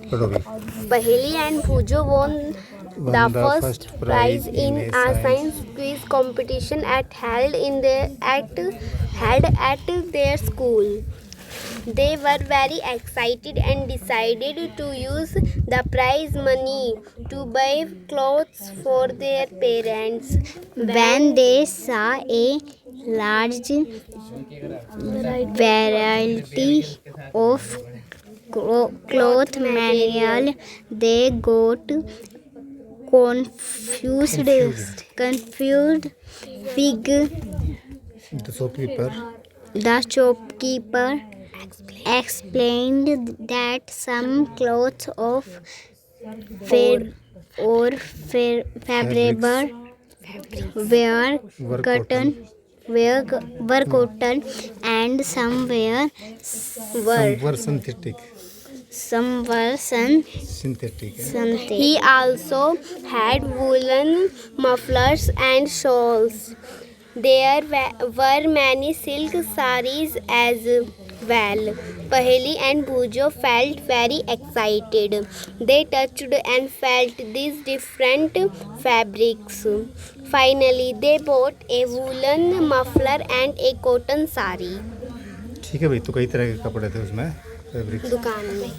Paheli and Pujo won the first prize in a science quiz competition held at their school. They were very excited and decided to use the prize money to buy clothes for their parents. When they saw a large variety of cloth material, they got confused. The shopkeeper explained that some clothes of fabric were cotton and some were synthetic. He also had woolen mufflers and shawls. There were many silk saris as well. Paheli and Bhujo felt very excited. They touched and felt these different fabrics. Finally, they bought a woolen muffler and a cotton sari. ठीक है भाई, तो कई तरह के कपड़े थे उसमें फैब्रिक दुकान में.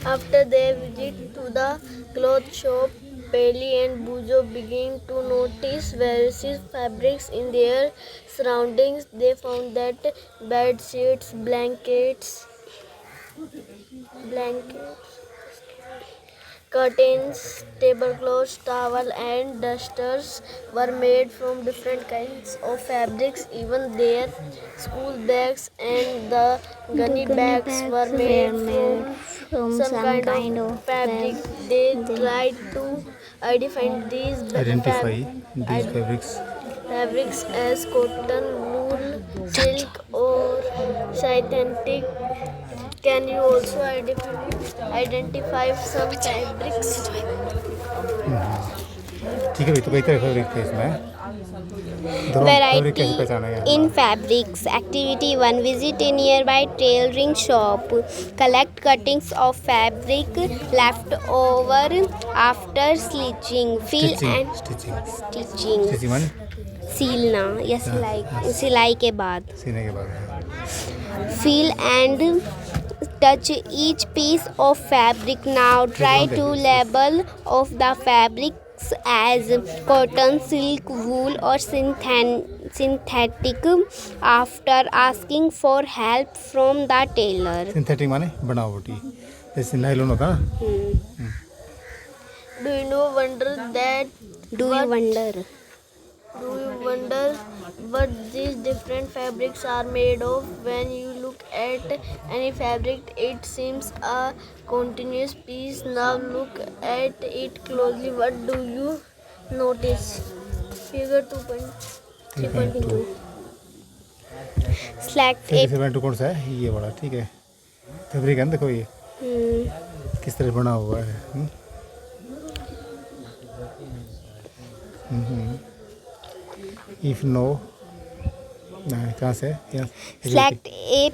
After their visit to the cloth shop, Paheli and Bhujo began to notice various fabrics in their surroundings. They found that bed sheets, blankets, curtains, tablecloths, towels, and dusters were made from different kinds of fabrics. Even their school bags and the gunny bags were made from some kind of fabric. They tried to identify these fabrics as cotton, wool, silk, or synthetic. Can you also identify some fabrics? ठीक है भाई, तो कई तरह के fabric थे इसमें. Variety in fabrics. Activity 1. Visit a nearby tailoring shop. Collect cuttings of fabric left over after stitching. Stitching. सीलना या सिलाई के बाद. Feel and touch each piece of fabric. Now try to label of the fabrics as cotton, silk, wool or synthetic after asking for help from the tailor. Synthetic माने बनावटी, जैसे nylon होता है. Do you wonder what these different fabrics are made of? When you look at any fabric, it seems a continuous piece. Now look at it closely. What do you notice? Figure 2.3.2. Select a 7.2 कौन सा है? ये वाला. ठीक है, fabric है ना, देखो ये किस तरह बना हुआ है. If no, कहाँ से? Select a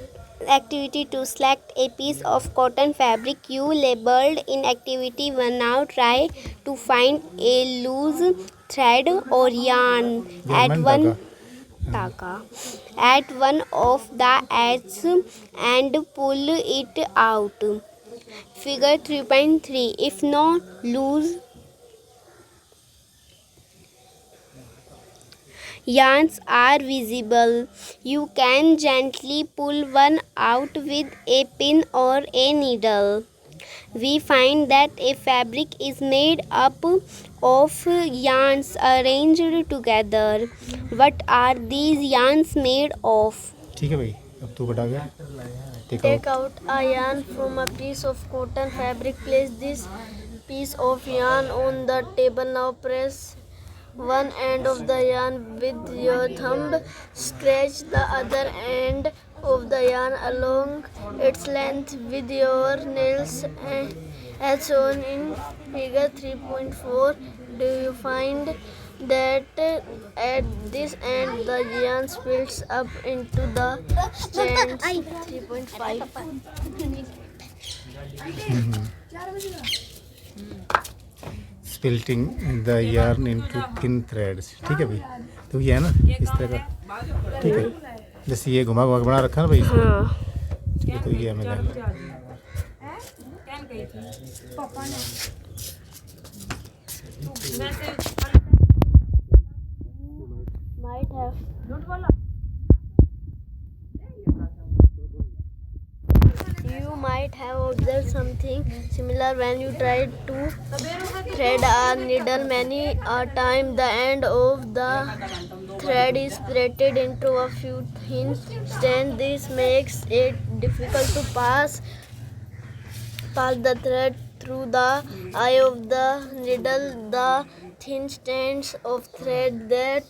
activity 2. Select a piece of cotton fabric you labeled in activity 1. Now try to find a loose thread or yarn at one of the edges and pull it out. Figure 3.3. If no loose yarns are visible, you can gently pull one out with a pin or a needle. We find that a fabric is made up of yarns arranged together. What are these yarns made of? ठीक है भाई, अब तू बता गया. Take out a yarn from a piece of cotton fabric. Place this piece of yarn on the table. Now press one end of the yarn with your thumb. Scratch the other end of the yarn along its length with your nails as shown in figure 3.4. Do you find that at this end the yarn splits up into the strands? 3.5. Splitting the yarn into thin threads, ठीक है भाई। तो ये है ना इस तरह का, ठीक है, जैसे ये घुमा घुमा के बना रखा है ना भाई इसमें। हाँ ठीक है, तो ये हमें लेना है। might have you might have observed something similar when you tried to thread a needle. Many a time the end of the thread is separated into a few thin strands. This makes it difficult to pass the thread through the eye of the needle. The thin strands of thread that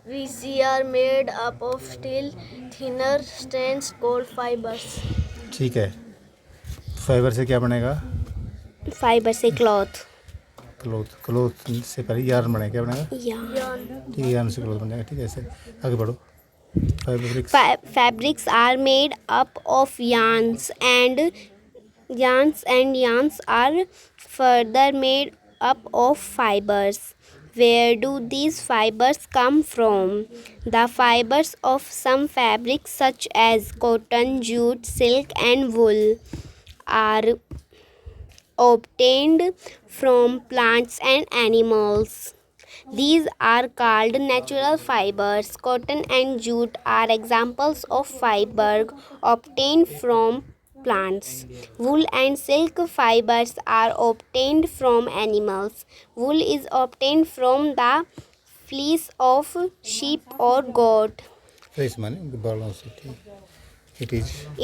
we see are made up of still thinner strands called fibers. ठीक है, fibre से क्या बनेगा? Fiber से cloth. Cloth, cloth से पहले yarn बनेगा, क्या बनेगा? Yarn. ठीक है, यार्न से क्लोथ बनेगा, ठीक है। ऐसे आगे बढ़ो। Fabrics, Fabrics are made up of yarns are further made up of fibers. Where do these fibers come from? The fibers of some fabrics such as cotton, jute, silk and wool are obtained from plants and animals. These are called natural fibers. Cotton and jute are examples of fiber obtained from plants. Wool and silk fibers are obtained from animals. Wool is obtained from the fleece of sheep or goat. Fresh माने बालों से, ठीक।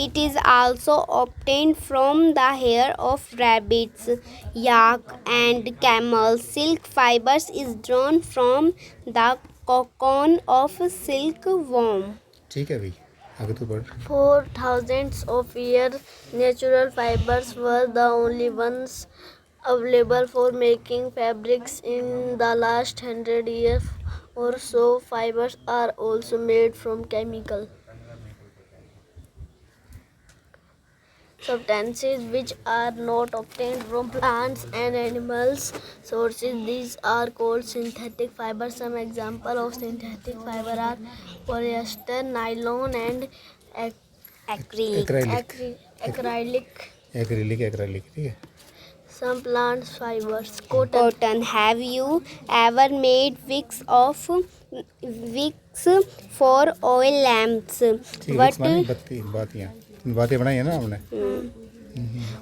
It is also obtained from the hair of rabbits, yak and camels. Silk fibers is drawn from the cocoon of silkworm. ठीक है भाई, आगे तो बढ़। For thousands of years, natural fibers were the only ones available for making fabrics. In the last 100 years or so, fibers are also made from chemical substances which are not obtained from plants and animals sources. These are called synthetic fibers. Some examples of synthetic fiber are polyester, nylon and acrylic. Acrylic, ठीक है। Some plant fibers. Cotton. Have you ever made wicks for oil lamps? ठीक है, Vicks माने बत्ती, बातियाँ बनाई है ना हमने।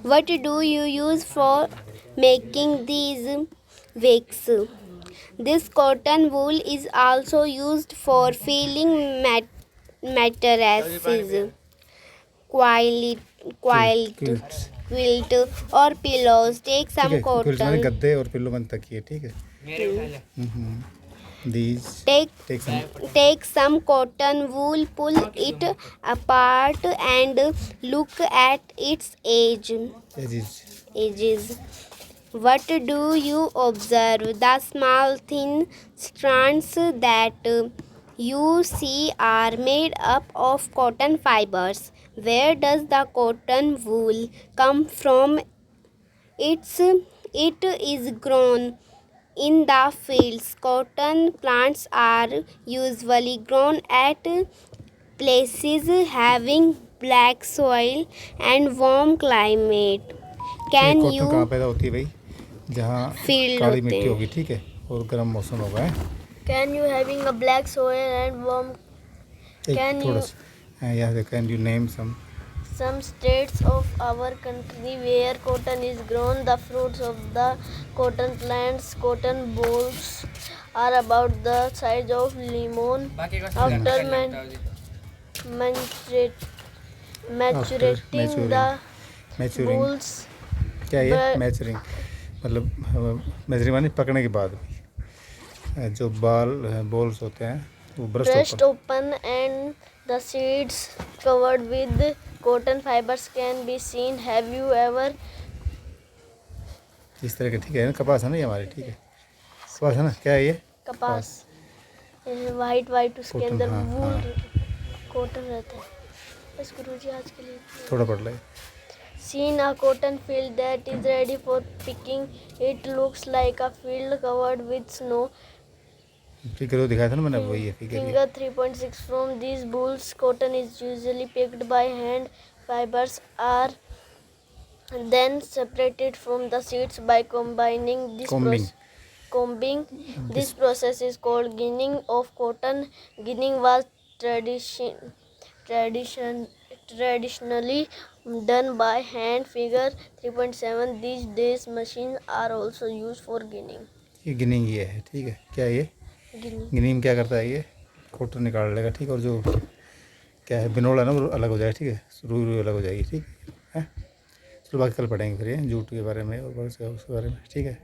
What do you use for making these wicks? This cotton wool is also used for filling mattresses, quilts, quilt or pillows. Take ठीक some है, क्विल्ट्स माने cotton. गद्दे और पिल्लो बन तकिए, ठीक है। These Take some cotton wool, pull it apart and look at its edges. What do you observe? The small thin strands that you see are made up of cotton fibers. Where does the cotton wool come from? It is grown in the fields. Cotton plants are usually grown at places having black soil and warm climate. Can cotton you कहाँ पैदा होती है भाई? जहाँ Field काली होते मिट्टी हैं। होगी, ठीक है, और गर्म मौसम होगा, है। Can you having a black soil and warm? Can थोड़ा you सा यहाँ से, can you name some states of our country where cotton is grown? The fruits of the cotton plants, cotton bolls, are about the size of lemon. After maturating the maturing, bolls, क्या है but- maturing? मतलब maturing माने पकने के बाद जो balls होते हैं वो burst open and the seeds covered with cotton fibers can be seen. Have you ever इस तरह के, ठीक है ना। कपास है ना ये हमारे, ठीक है, कपास है ना। क्या है ये? कपास वाइट उसके Cotton, अंदर हाँ, वूल कॉटन रहता है। बस गुरुजी आज के लिए थोड़ा पढ़ ले। seen a cotton field that is ready for picking. It looks like a field covered with snow. Figure वो दिखाया था ना मैंने, वही है फिगर ये। Figure 3.6. From these bulls, cotton is usually picked by hand. Fibers are then separated from the seeds by combining this Combing. combing. This process is called ginning of cotton. Ginning was traditionally done by hand. Figure 3.7. These days machines are also used for ginning. ये ginning ये है, ठीक है। क्या ये Ginning. Ginning क्या करता है, ये कॉटन निकाल लेगा, ठीक है। और जो क्या है बिनोला ना, वो अलग हो जाएगा, ठीक है। रुई रुई अलग हो जाएगी, ठीक है। चलो बाकी कल पढ़ेंगे फिर ये जूट के बारे में और उसके बारे में, ठीक है।